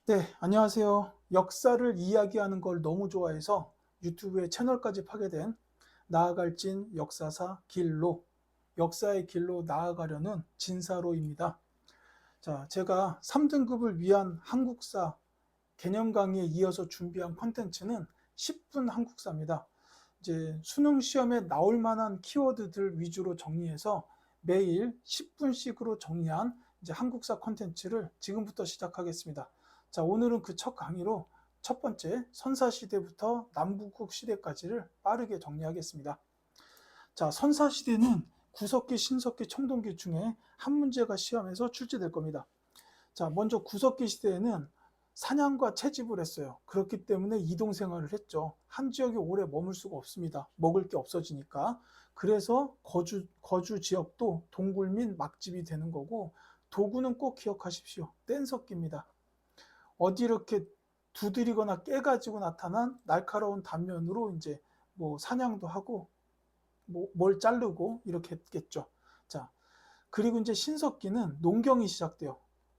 네, 안녕하세요. 역사를 이야기하는 걸 너무 좋아해서 유튜브에 채널까지 파게 된 나아갈진 역사사 길로, 역사의 길로 나아가려는 진사로입니다. 자, 제가 3등급을 위한 한국사 개념 강의에 이어서 준비한 콘텐츠는 10분 한국사입니다. 이제 수능 시험에 나올 만한 키워드들 위주로 정리해서 매일 10분씩으로 정리한 이제 한국사 콘텐츠를 지금부터 시작하겠습니다. 자, 오늘은 그 첫 강의로 첫 번째 선사시대부터 남북국 시대까지를 빠르게 정리하겠습니다. 자, 선사시대는 구석기, 신석기, 청동기 중에 한 문제가 시험에서 출제될 겁니다. 자, 먼저 구석기 시대에는 사냥과 채집을 했어요. 그렇기 때문에 이동 생활을 했죠. 한 지역에 오래 머물 수가 없습니다. 먹을 게 없어지니까. 그래서 거주 지역도 동굴 및 막집이 되는 거고, 도구는 꼭 기억하십시오. 뗀석기입니다. 어디 이렇게 두드리거나 깨가지고 나타난 날카로운 단면으로 이제 뭐 사냥도 하고, 뭐 뭘 자르고 이렇게 했겠죠. 자, 그리고 이제 신석기는 농경이 시작돼요.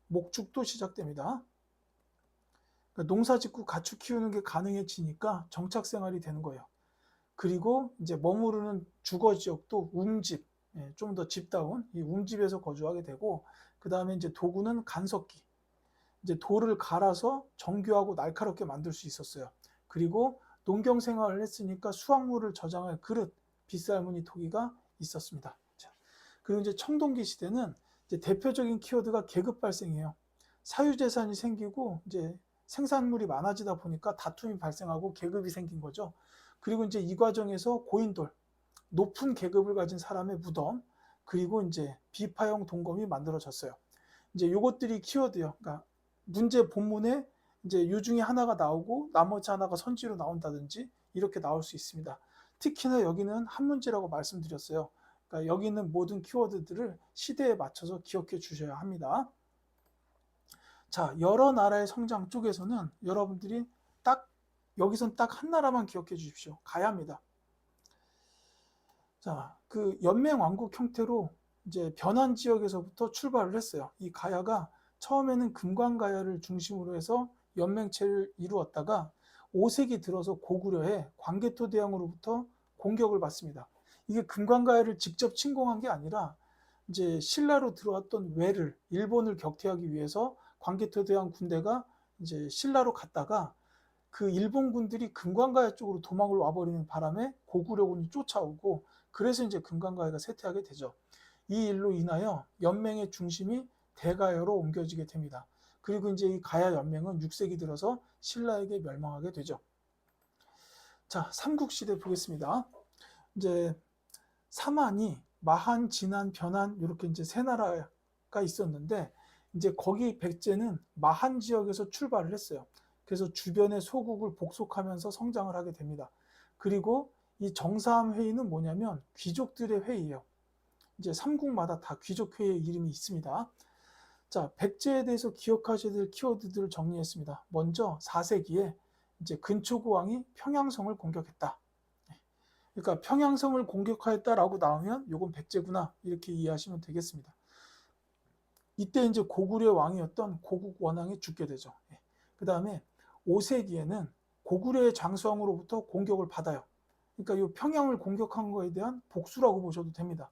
목축도 시작됩니다. 그러니까 농사 짓고 가축 키우는 게 가능해지니까 정착 생활이 되는 거예요. 그리고 이제 머무르는 주거 지역도 웅집, 좀 더 집다운 이 웅집에서 거주하게 되고, 그 다음에 이제 도구는 간석기, 이제 돌을 갈아서 정교하고 날카롭게 만들 수 있었어요. 그리고 농경 생활을 했으니까 수확물을 저장할 그릇, 빗살무늬 토기가 있었습니다. 자, 그리고 이제 청동기 시대는 이제 대표적인 키워드가 계급 발생이에요. 사유재산이 생기고 이제 생산물이 많아지다 보니까 다툼이 발생하고 계급이 생긴 거죠. 그리고 이제 이 과정에서 고인돌, 높은 계급을 가진 사람의 무덤, 그리고 이제 비파형 동검이 만들어졌어요. 이제 요것들이 키워드예요. 그러니까 문제 본문에 이제 요 중에 하나가 나오고 나머지 하나가 선지로 나온다든지 이렇게 나올 수 있습니다. 특히나 여기는 한 문제라고 말씀드렸어요. 그러니까 여기 있는 모든 키워드들을 시대에 맞춰서 기억해 주셔야 합니다. 자, 여러 나라의 성장 쪽에서는 여러분들이 딱 여기선 딱 한 나라만 기억해 주십시오. 가야입니다. 자, 그 연맹 왕국 형태로 이제 변한 지역에서부터 출발을 했어요. 이 가야가 처음에는 금관가야를 중심으로 해서 연맹체를 이루었다가 5세기 들어서 고구려의 광개토 대왕으로부터 공격을 받습니다. 이게 금관가야를 직접 침공한 게 아니라 이제 신라로 들어왔던 왜를 일본을 격퇴하기 위해서 광개토 대왕 군대가 이제 신라로 갔다가 그 일본군들이 금관가야 쪽으로 도망을 와버리는 바람에 고구려군이 쫓아오고, 그래서 이제 금관가야가 쇠퇴하게 되죠. 이 일로 인하여 연맹의 중심이 대가야로 옮겨지게 됩니다. 그리고 이제 이 가야 연맹은 6세기 들어서 신라에게 멸망하게 되죠. 자, 삼국시대 보겠습니다. 이제 사만이 마한, 진한, 변한 이렇게 이제 세 나라가 있었는데, 이제 거기 백제는 마한 지역에서 출발을 했어요. 그래서 주변의 소국을 복속하면서 성장을 하게 됩니다. 그리고 이 정사함 회의는 뭐냐면 귀족들의 회의예요. 이제 삼국마다 다 귀족 회의 이름이 있습니다. 자, 백제에 대해서 기억하셔야 될 키워드들을 정리했습니다. 먼저 4세기에 이제 근초고 왕이 평양성을 공격했다. 그러니까 평양성을 공격하였다라고 나오면 요건 백제구나 이렇게 이해하시면 되겠습니다. 이때 이제 고구려 왕이었던 고국 원왕이 죽게 되죠. 그 다음에 5세기에는 고구려의 장수왕으로부터 공격을 받아요. 그러니까 이 평양을 공격한 거에 대한 복수라고 보셔도 됩니다.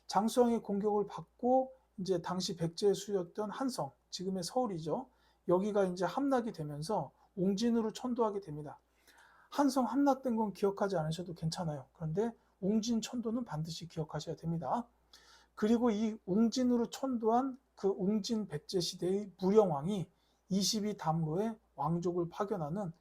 장수왕의 공격을 받고 이제 당시 백제의 수였던 한성, 지금의 서울이죠. 여기가 이제 함락이 되면서 웅진으로 천도하게 됩니다. 한성 함락된 건 기억하지 않으셔도 괜찮아요. 그런데 웅진 천도는 반드시 기억하셔야 됩니다. 그리고 이 웅진으로 천도한 그 웅진 백제 시대의 무령왕이 22담로에 왕족을 파견하는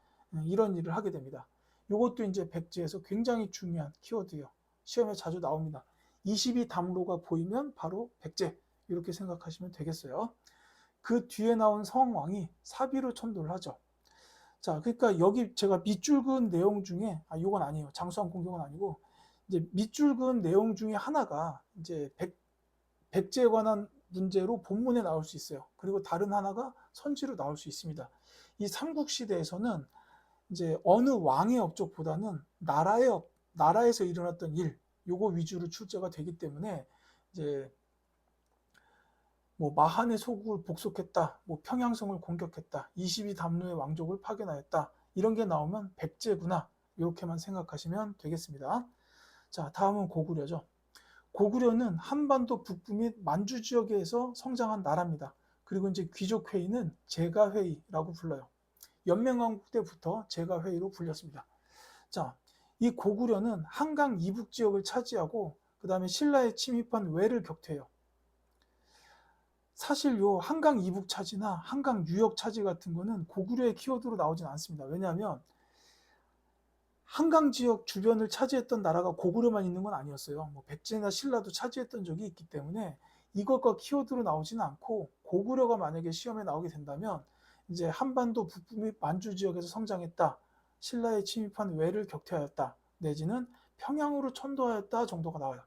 이런 일을 하게 됩니다. 이것도 이제 백제에서 굉장히 중요한 키워드예요. 시험에 자주 나옵니다. 22담로가 보이면 바로 백제 이렇게 생각하시면 되겠어요. 그 뒤에 나온 성왕이 사비로 천도를 하죠. 자, 그러니까 여기 제가 밑줄 그은 내용 중에 이건 아니에요. 장수왕 공격은 아니고 이제 밑줄 그은 내용 중에 하나가 이제 백제에 관한 문제로 본문에 나올 수 있어요. 그리고 다른 하나가 선지로 나올 수 있습니다. 이 삼국시대에서는 이제 어느 왕의 업적보다는 나라에서 일어났던 일, 요거 위주로 출제가 되기 때문에 이제 뭐 마한의 소국을 복속했다, 뭐 평양성을 공격했다, 22담루의 왕족을 파견하였다, 이런 게 나오면 백제구나, 이렇게만 생각하시면 되겠습니다. 자, 다음은 고구려죠. 고구려는 한반도 북부 및 만주 지역에서 성장한 나라입니다. 그리고 이제 귀족회의는 제가회의라고 불러요. 연맹왕국 때부터 제가회의로 불렸습니다. 자, 이 고구려는 한강 이북 지역을 차지하고 그 다음에 신라에 침입한 외를 격퇴해요. 사실 요 한강 이북 차지나 한강 유역 차지 같은 거는 고구려의 키워드로 나오진 않습니다. 왜냐하면 한강 지역 주변을 차지했던 나라가 고구려만 있는 건 아니었어요. 뭐 백제나 신라도 차지했던 적이 있기 때문에 이것과 키워드로 나오지는 않고, 고구려가 만약에 시험에 나오게 된다면 이제 한반도 북부 및 만주 지역에서 성장했다, 신라에 침입한 외를 격퇴하였다, 내지는 평양으로 천도하였다 정도가 나와요.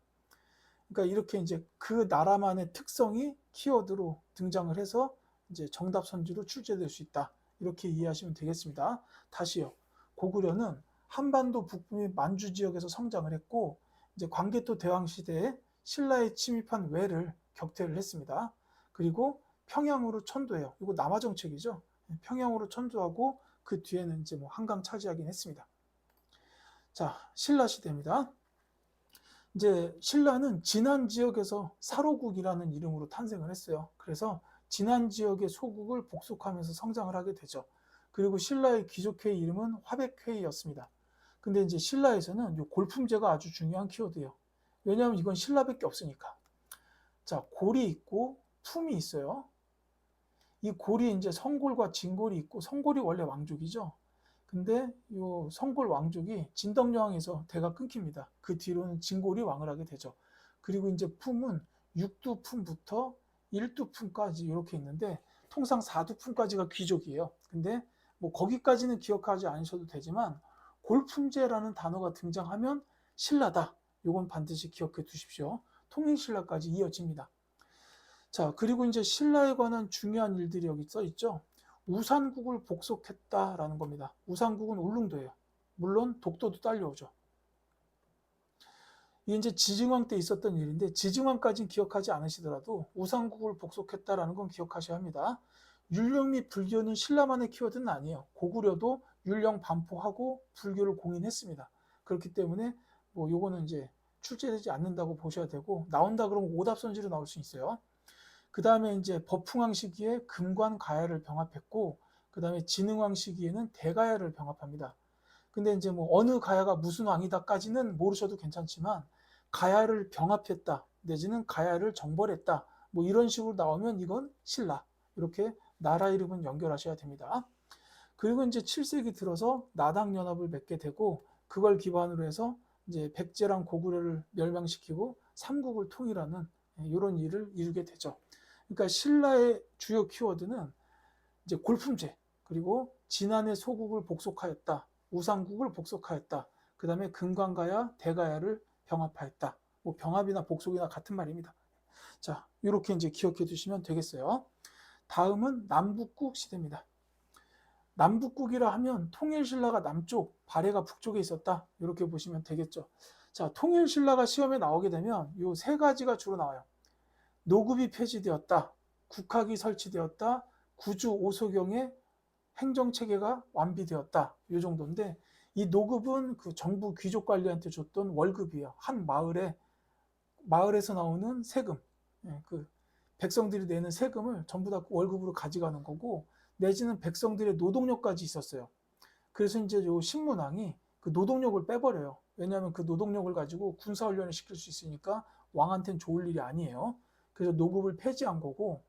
그러니까 이렇게 이제 그 나라만의 특성이 키워드로 등장을 해서 이제 정답 선지로 출제될 수 있다, 이렇게 이해하시면 되겠습니다. 다시요. 고구려는 한반도 북부 및 만주 지역에서 성장을 했고, 이제 광개토 대왕 시대에 신라에 침입한 외를 격퇴를 했습니다. 그리고 평양으로 천도해요. 이거 남하 정책이죠. 평양으로 천도하고 그 뒤에는 이제 뭐 한강 차지하긴 했습니다. 자, 신라 시대입니다. 이제 신라는 진안 지역에서 사로국이라는 이름으로 탄생을 했어요. 그래서 진안 지역의 소국을 복속하면서 성장을 하게 되죠. 그리고 신라의 귀족회의 이름은 화백회의였습니다. 근데 이제 신라에서는 이 골품제가 아주 중요한 키워드예요. 왜냐하면 이건 신라밖에 없으니까. 자, 골이 있고 품이 있어요. 이 골이 이제 성골과 진골이 있고, 성골이 원래 왕족이죠. 근데 이 성골 왕족이 진덕여왕에서 대가 끊깁니다. 그 뒤로는 진골이 왕을 하게 되죠. 그리고 이제 품은 6두품부터 1두품까지 이렇게 있는데, 통상 4두품까지가 귀족이에요. 근데 뭐 거기까지는 기억하지 않으셔도 되지만 골품제라는 단어가 등장하면 신라다, 이건 반드시 기억해 두십시오. 통일신라까지 이어집니다. 자, 그리고 이제 신라에 관한 중요한 일들이 여기 써 있죠. 우산국을 복속했다라는 겁니다. 우산국은 울릉도예요. 물론 독도도 딸려오죠. 이게 이제 지증왕 때 있었던 일인데, 지증왕까지는 기억하지 않으시더라도 우산국을 복속했다라는 건 기억하셔야 합니다. 율령 및 불교는 신라만의 키워드는 아니에요. 고구려도 율령 반포하고 불교를 공인했습니다. 그렇기 때문에 뭐 요거는 이제 출제되지 않는다고 보셔야 되고, 나온다 그러면 오답선지로 나올 수 있어요. 그 다음에 이제 법흥왕 시기에 금관 가야를 병합했고, 그 다음에 진흥왕 시기에는 대가야를 병합합니다. 근데 이제 뭐 어느 가야가 무슨 왕이다까지는 모르셔도 괜찮지만, 가야를 병합했다 내지는 가야를 정벌했다, 뭐 이런 식으로 나오면 이건 신라, 이렇게 나라 이름은 연결하셔야 됩니다. 그리고 이제 7세기 들어서 나당연합을 맺게 되고, 그걸 기반으로 해서 이제 백제랑 고구려를 멸망시키고 삼국을 통일하는 이런 일을 이루게 되죠. 그러니까 신라의 주요 키워드는 이제 골품제, 그리고 진안의 소국을 복속하였다, 우상국을 복속하였다, 그 다음에 금관가야, 대가야를 병합하였다. 뭐 병합이나 복속이나 같은 말입니다. 자, 이렇게 이제 기억해 두시면 되겠어요. 다음은 남북국 시대입니다. 남북국이라 하면 통일신라가 남쪽, 발해가 북쪽에 있었다, 이렇게 보시면 되겠죠. 자, 통일신라가 시험에 나오게 되면 이 세 가지가 주로 나와요. 노급이 폐지되었다, 국학이 설치되었다, 구주 오소경의 행정체계가 완비되었다, 이 정도인데, 이 노급은 그 정부 귀족관리한테 줬던 월급이에요. 한 마을에서 나오는 세금, 그 백성들이 내는 세금을 전부 다 월급으로 가져가는 거고, 내지는 백성들의 노동력까지 있었어요. 그래서 이제 요 신문왕이 그 노동력을 빼버려요. 왜냐하면 그 노동력을 가지고 군사훈련을 시킬 수 있으니까 왕한테는 좋을 일이 아니에요. 그래서 노급을 폐지한 거고,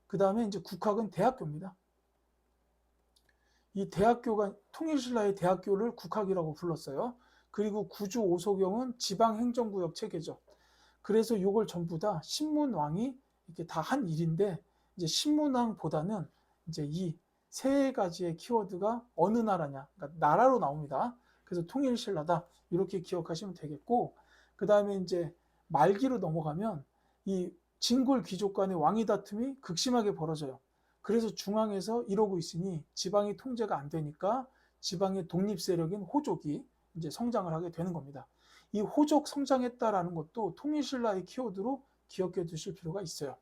그 다음에 이제 국학은 대학교입니다. 이 대학교가, 통일신라의 대학교를 국학이라고 불렀어요. 그리고 구주 오소경은 지방행정구역 체계죠. 그래서 이걸 전부 다 신문왕이 이렇게 다 한 일인데, 이제 신문왕보다는 이제 이 세 가지의 키워드가 어느 나라냐, 그러니까 나라로 나옵니다. 그래서 통일신라다, 이렇게 기억하시면 되겠고, 그 다음에 이제 말기로 넘어가면 이 진골 귀족 간의 왕위 다툼이 극심하게 벌어져요. 그래서 중앙에서 이러고 있으니 지방이 통제가 안 되니까 지방의 독립 세력인 호족이 이제 성장을 하게 되는 겁니다. 이 호족 성장했다라는 것도 통일신라의 키워드로 기억해 두실 필요가 있어요.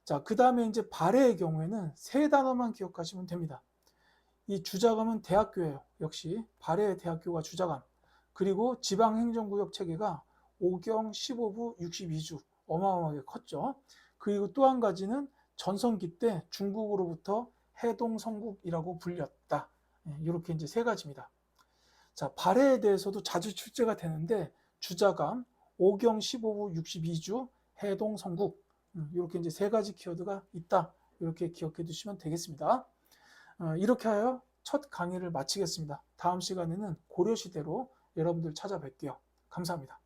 자, 그 다음에 이제 발해의 경우에는 세 단어만 기억하시면 됩니다. 이 주자감은 대학교예요. 역시 발해 대학교가 주자감. 그리고 지방행정구역 체계가 5경 15부 62주 어마어마하게 컸죠. 그리고 또 한 가지는 전성기 때 중국으로부터 해동성국이라고 불렸다. 이렇게 이제 세 가지입니다. 자, 발해에 대해서도 자주 출제가 되는데 주자감, 5경 15부 62주, 해동성국 이렇게 이제 세 가지 키워드가 있다. 이렇게 기억해 두시면 되겠습니다. 이렇게 하여 첫 강의를 마치겠습니다. 다음 시간에는 고려시대로 여러분들 찾아뵐게요. 감사합니다.